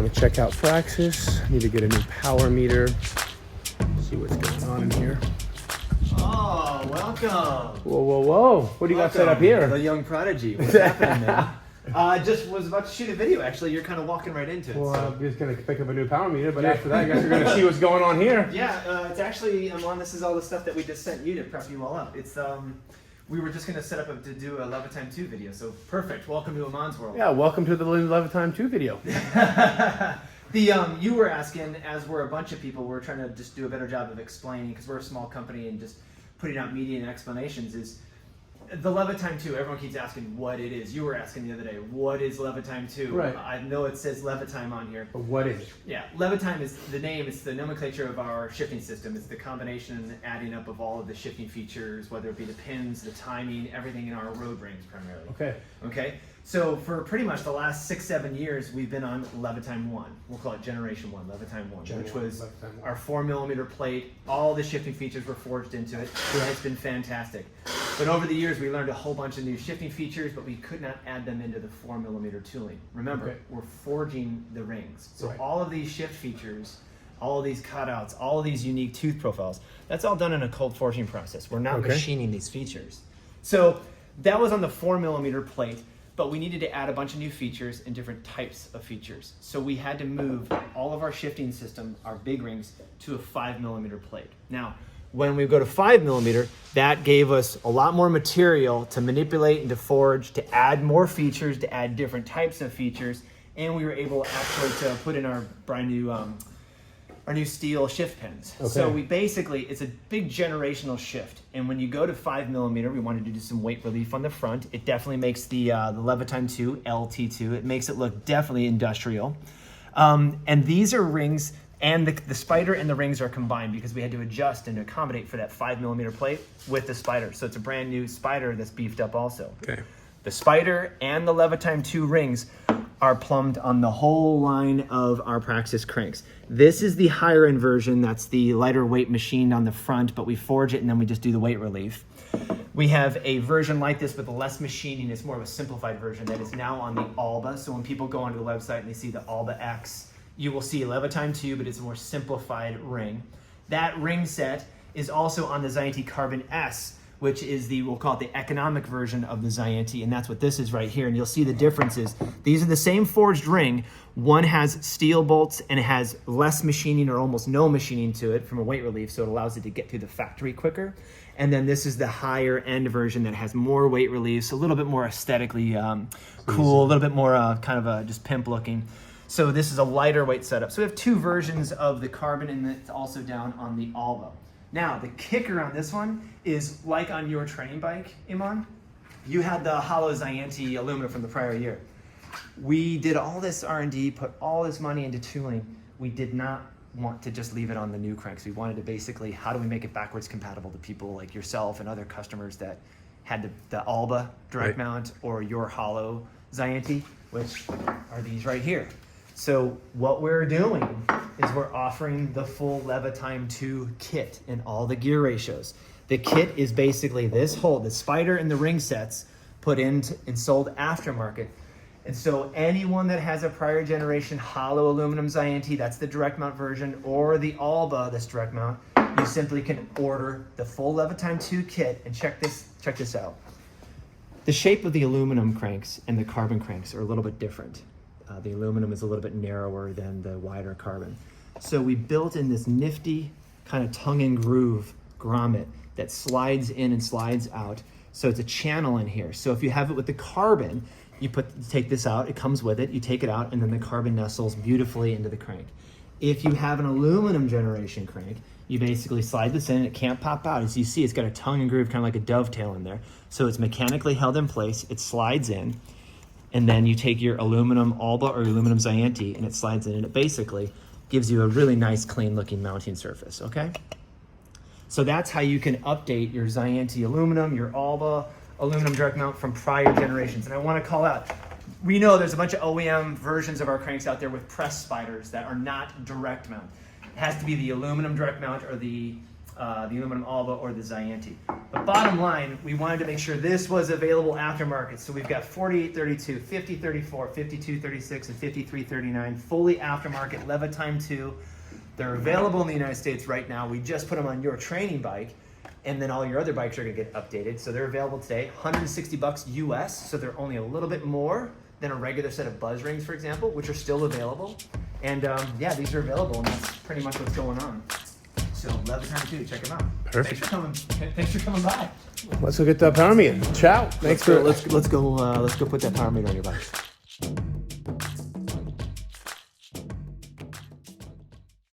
to check out Praxis. Need to get a new power meter. See what's going on in here. Oh, welcome. Whoa, whoa, whoa. What do you got set up here? The young prodigy. What's happening, man? Just was about to shoot a video, actually. You're kind of walking right into it. Well, so. I'm just going to pick up a new power meter, but after that, I guess you're going to see what's going on here. Yeah, it's actually, this is all the stuff that we just sent you to prep you all up. It's, we were just going to set up to do a Levatime Ii video, so perfect. Welcome to Eamon's world. Yeah, welcome to the Levatime Ii video. You were asking, as we're a bunch of people, we're trying to just do a better job of explaining, because we're a small company and just putting out media and explanations, is the Levatime Ii, everyone keeps asking what it is. You were asking the other day, what is Levatime Ii? Right. I know it says Levatime on here. But what is it? Yeah, Levatime is the name, it's the nomenclature of our shifting system. It's the combination and adding up of all of the shifting features, whether it be the pins, the timing, everything in our road rings primarily. Okay. Okay, so for pretty much the last 6-7 years, we've been on Levatime 1. We'll call it Generation 1, Levatime 1, which was our 4mm plate. All the shifting features were forged into it. It's been fantastic. But over the years, we learned a whole bunch of new shifting features, but we could not add them into the 4mm tooling. Remember, we're forging the rings. So all of these shift features, all of these cutouts, all of these unique tooth profiles, that's all done in a cold forging process. We're not machining these features. So that was on the 4mm plate, but we needed to add a bunch of new features and different types of features. So we had to move all of our shifting system, our big rings, to a 5mm plate. Now, when we go to 5mm, that gave us a lot more material to manipulate and to forge, to add more features, to add different types of features, and we were able actually to put in our brand new our new steel shift pins. So we basically, it's a big generational shift. And when you go to 5mm, we wanted to do some weight relief on the front. It definitely makes the Levatime Ii, LT2, it makes it look definitely industrial. And these are rings, and the spider and the rings are combined because we had to adjust and accommodate for that 5mm plate with the spider. So it's a brand new spider that's beefed up also. Okay. The spider and the Levatime Ii rings are plumbed on the whole line of our Praxis cranks. This is the higher end version. That's the lighter weight machined on the front, but we forge it and then we just do the weight relief. We have a version like this with less machining. It's more of a simplified version that is now on the Alba. So when people go onto the website and they see the Alba X, you will see Levatime Ii, but it's a more simplified ring. That ring set is also on the Ii Carbon S, which is we'll call it the economic version of the Ii, and that's what this is right here. And you'll see the differences. These are the same forged ring. One has steel bolts and it has less machining or almost no machining to it from a weight relief, so it allows it to get through the factory quicker. And then this is the higher end version that has more weight reliefs, a little bit more aesthetically cool, a little bit more kind of just pimp looking. So this is a lighter weight setup. So we have two versions of the carbon, and it's also down on the Alba. Now, the kicker on this one is like on your training bike, Eamon, you had the hollow Ii aluminum from the prior year. We did all this R&D, put all this money into tooling. We did not want to just leave it on the new cranks. We wanted to basically, how do we make it backwards compatible to people like yourself and other customers that had the Alba direct mount or your hollow Ii, which are these right here. So what we're doing is we're offering the full Levatime Ii kit in all the gear ratios. The kit is basically this whole, the spider and the ring sets put in and sold aftermarket. And so anyone that has a prior generation hollow aluminum Ii, that's the direct mount version, or the Alba, this direct mount, you simply can order the full Levatime Ii kit. And check this out. The shape of the aluminum cranks and the carbon cranks are a little bit different. The aluminum is a little bit narrower than the wider carbon. So we built in this nifty kind of tongue and groove grommet that slides in and slides out. So it's a channel in here. So if you have it with the carbon, you take this out, it comes with it, you take it out, and then the carbon nestles beautifully into the crank. If you have an aluminum generation crank, you basically slide this in, it can't pop out. As you see, it's got a tongue and groove, kind of like a dovetail in there. So it's mechanically held in place, it slides in, and then you take your aluminum Alba or aluminum Ii and it slides in, and it basically gives you a really nice clean looking mounting surface, okay? So that's how you can update your Ii aluminum, your Alba aluminum direct mount from prior generations. And I wanna call out, we know there's a bunch of OEM versions of our cranks out there with press spiders that are not direct mount. It has to be the aluminum direct mount or the the aluminum Alba or the Zianti. But bottom line, we wanted to make sure this was available aftermarket. So we've got 4832, 5034, 5236, and 5339 fully aftermarket Levatime Ii. They're available in the United States right now. We just put them on your training bike, and then all your other bikes are gonna get updated. So they're available today, $160 US. So they're only a little bit more than a regular set of buzz rings, for example, which are still available. And yeah, these are available, and that's pretty much what's going on. So Levatime Ii, check them out. Perfect. Thanks for coming by. Let's go get that power meter. Ciao. Thanks for. Let's go put that power meter on your bike.